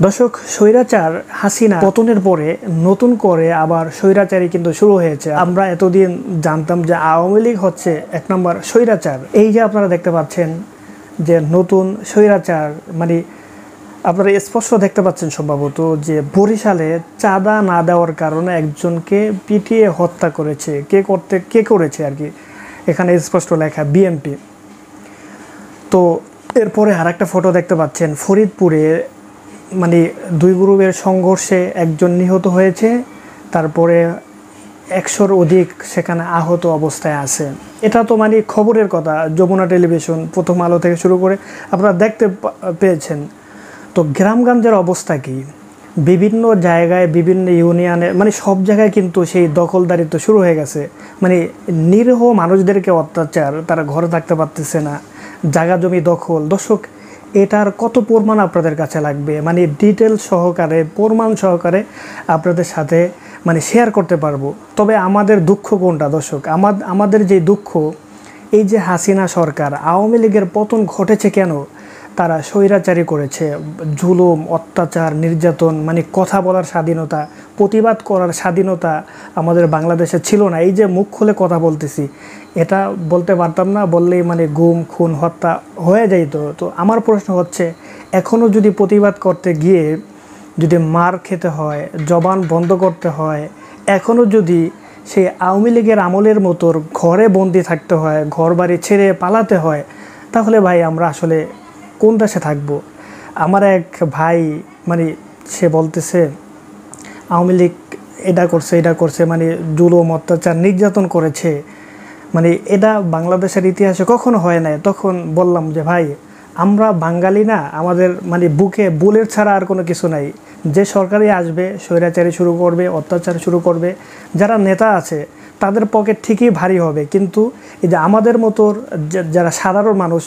দর্শক, স্বৈরাচার হাসিনা পতনের পরে নতুন করে আবার স্বৈরাচারী কিন্তু শুরু হয়েছে। আমরা এতদিন জানতাম যে আওয়ামী লীগ হচ্ছে এক নম্বর স্বৈরাচার। এই যে আপনারা দেখতে পাচ্ছেন যে নতুন স্বৈরাচার, মানে আপনারা স্পষ্ট দেখতে পাচ্ছেন সম্ভবত যে বরিশালে চাঁদা না দেওয়ার কারণে একজনকে পিটিয়ে হত্যা করেছে। কে করেছে আর কি, এখানে স্পষ্ট লেখা বিএনপি। তো এরপরে আর একটা ফটো দেখতে পাচ্ছেন ফরিদপুরে, মানে দুই গ্রুপের সংঘর্ষে একজন নিহত হয়েছে, তারপরে 100-র অধিক সেখানে আহত অবস্থায় আছে। এটা তো মানে খবরের কথা, যমুনা টেলিভিশন, প্রথম আলো থেকে শুরু করে আপনারা দেখতে পেয়েছেন। তো গ্রামগঞ্জের অবস্থা কি? বিভিন্ন জায়গায়, বিভিন্ন ইউনিয়নে, মানে সব জায়গায় কিন্তু সেই দখলদারিত্ব শুরু হয়ে গেছে। মানে নিরীহ মানুষদেরকে অত্যাচার, তারা ঘরে থাকতে পারতেছে না, জায়গা জমি দখল। দর্শক, এটার কত প্রমাণ আপনাদের কাছে লাগবে, মানে ডিটেল সহকারে, প্রমাণ সহকারে আপনাদের সাথে মানে শেয়ার করতে পারবো। তবে আমাদের দুঃখ কোনটা দর্শক? আমাদের যে দুঃখ, এই যে হাসিনা সরকার, আওয়ামী লীগের পতন ঘটেছে কেন? তারা স্বৈরাচারী করেছে, জুলুম, অত্যাচার, নির্যাতন, মানে কথা বলার স্বাধীনতা, প্রতিবাদ করার স্বাধীনতা আমাদের বাংলাদেশে ছিল না। এই যে মুখ খুলে কথা বলতেছি, এটা বলতে পারতাম না, বললেই মানে গুম, খুন, হত্যা হয়ে যাইত। তো আমার প্রশ্ন হচ্ছে, এখনও যদি প্রতিবাদ করতে গিয়ে যদি মার খেতে হয়, জবান বন্ধ করতে হয়, এখনও যদি সেই আওয়ামী লীগের আমলের মতো ঘরে বন্দি থাকতে হয়, ঘর বাড়ি ছেড়ে পালাতে হয়, তাহলে ভাই আমরা আসলে কোন দেশে থাকবো? আমার এক ভাই, মানে সে বলতেছে আওয়ামী লীগ এটা করছে, মানে জুলুম, অত্যাচার, নির্যাতন করেছে, মানে এটা বাংলাদেশের ইতিহাসে কখনো হয় নাই। তখন বললাম যে ভাই, আমরা বাঙালি না, আমাদের মানে বুকে বুলেট ছাড়া আর কোনো কিছু নাই। যে সরকারই আসবে স্বৈরাচারী শুরু করবে, অত্যাচার শুরু করবে। যারা নেতা আছে তাদের পকেট ঠিকই ভারী হবে, কিন্তু এই যে আমাদের মতো যারা সাধারণ মানুষ,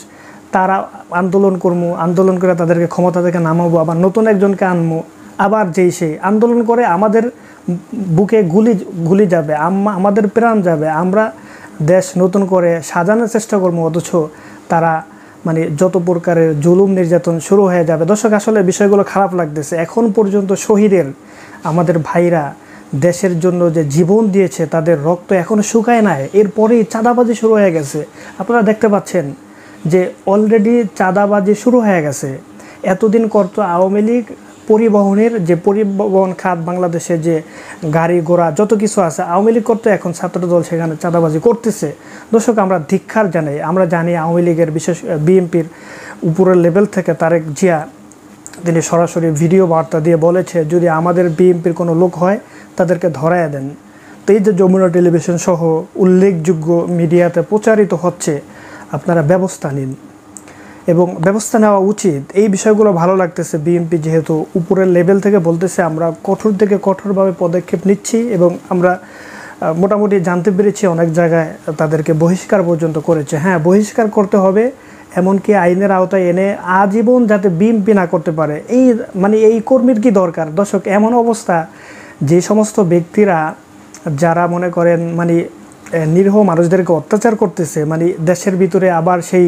তারা আন্দোলন করবো, আন্দোলন করে তাদেরকে ক্ষমতা থেকে নামাবো, আবার নতুন একজনকে আনবো, আবার সেই আন্দোলন করে আমাদের বুকে গুলি যাবে, আমাদের প্রাণ যাবে, আমরা দেশ নতুন করে সাজানোর চেষ্টা করবো, অথচ তারা মানে যত প্রকারের জুলুম, নির্যাতন শুরু হয়ে যাবে। দর্শক, আসলে বিষয়গুলো খারাপ লাগতেছে। এখন পর্যন্ত শহীদের আমাদের ভাইরা দেশের জন্য যে জীবন দিয়েছে, তাদের রক্ত এখনও শুকায় নাই, এরপরেই চাঁদাবাজি শুরু হয়ে গেছে। আপনারা দেখতে পাচ্ছেন যে অলরেডি চাঁদাবাজি শুরু হয়ে গেছে। এতদিন করতো আওয়ামী লীগ পরিবহনের, যে পরিবহন খাত বাংলাদেশে, যে গাড়ি ঘোড়া যত কিছু আছে আওয়ামী লীগ করতো, এখন ছাত্রদল সেখানে চাঁদাবাজি করতেছে। দর্শক, আমরা ধিক্কার জানাই। আমরা জানি আওয়ামী লীগের, বিশেষ বিএনপির উপরের লেভেল থেকে তারেক জিয়া, তিনি সরাসরি ভিডিও বার্তা দিয়ে বলেছে, যদি আমাদের বিএনপির কোনো লোক হয় তাদেরকে ধরায় দেন। তো এই যে যমুনা টেলিভিশন সহ উল্লেখযোগ্য মিডিয়াতে প্রচারিত হচ্ছে, আপনারা ব্যবস্থা নিন, এবং ব্যবস্থা নেওয়া উচিত। এই বিষয়গুলো ভালো লাগতেছে। বিএনপি যেহেতু উপরের লেভেল থেকে বলতেছে, আমরা কঠোর থেকে কঠোরভাবে পদক্ষেপ নিচ্ছি, এবং আমরা মোটামুটি জানতে পেরেছি অনেক জায়গায় তাদেরকে বহিষ্কার পর্যন্ত করেছে। হ্যাঁ, বহিষ্কার করতে হবে, এমনকি আইনের আওতায় এনে আজীবন যাতে বিএনপি না করতে পারে। এই কর্মীর কি দরকার? দর্শক, এমন অবস্থা, যে সমস্ত ব্যক্তিরা যারা মনে করেন মানে নিরীহ মানুষদেরকে অত্যাচার করতেছে, মানে দেশের ভিতরে আবার সেই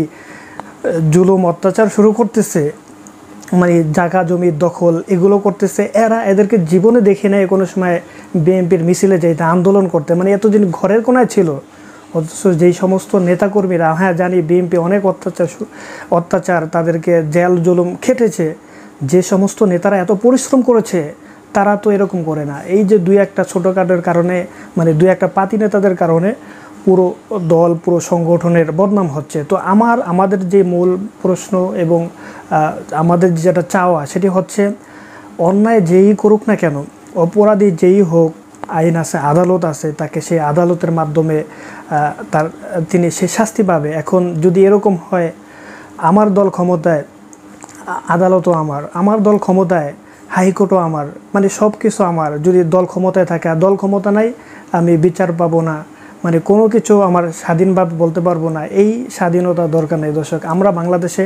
জুলুম, অত্যাচার শুরু করতেছে, মানে জায়গা জমির দখল এগুলো করতেছে, এদেরকে জীবনে দেখে নেয় কোনো সময় বিএনপির মিছিলে যেতে, আন্দোলন করতে, মানে এতদিন ঘরের কোনায় ছিল। অথচ যেই সমস্ত নেতাকর্মীরা, হ্যাঁ জানি বিএনপি অনেক অত্যাচার, তাদেরকে জেল জুলুম খেটেছে, যে সমস্ত নেতারা এত পরিশ্রম করেছে, তারা তো এরকম করে না। এই যে দুই একটা ছোটোখাটোর কারণে, মানে দুই একটা পাতি নেতাদের কারণে পুরো দল, পুরো সংগঠনের বদনাম হচ্ছে। তো আমাদের যে মূল প্রশ্ন এবং আমাদের যেটা চাওয়া, সেটি হচ্ছে, অন্যায় যেই করুক না কেন, অপরাধী যেই হোক, আইন আছে, আদালত আছে, তাকে সেই আদালতের মাধ্যমে তিনি সে শাস্তি পাবে। এখন যদি এরকম হয়, আমার দল ক্ষমতায়, আদালতও আমার দল ক্ষমতায়, হাইকোর্টও আমার, মানে সব কিছু আমার। যদি দল ক্ষমতায় থাকে আর দল ক্ষমতা নাই, আমি বিচার পাবো না, মানে কোনো কিছু আমার স্বাধীনভাবে বলতে পারবো না। এই স্বাধীনতা দরকার নেই। দর্শক, আমরা বাংলাদেশে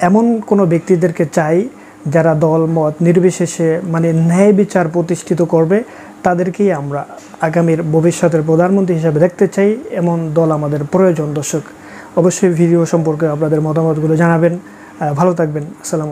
এমন কোনো ব্যক্তিদেরকে চাই, যারা দল মত নির্বিশেষে মানে ন্যায় বিচার প্রতিষ্ঠিত করবে, তাদেরকেই আমরা আগামীর ভবিষ্যতের প্রধানমন্ত্রী হিসাবে দেখতে চাই। এমন দল আমাদের প্রয়োজন। দর্শক, অবশ্যই ভিডিও সম্পর্কে আপনাদের মতামতগুলো জানাবেন। ভালো থাকবেন। আসসালামু আলাইকুম।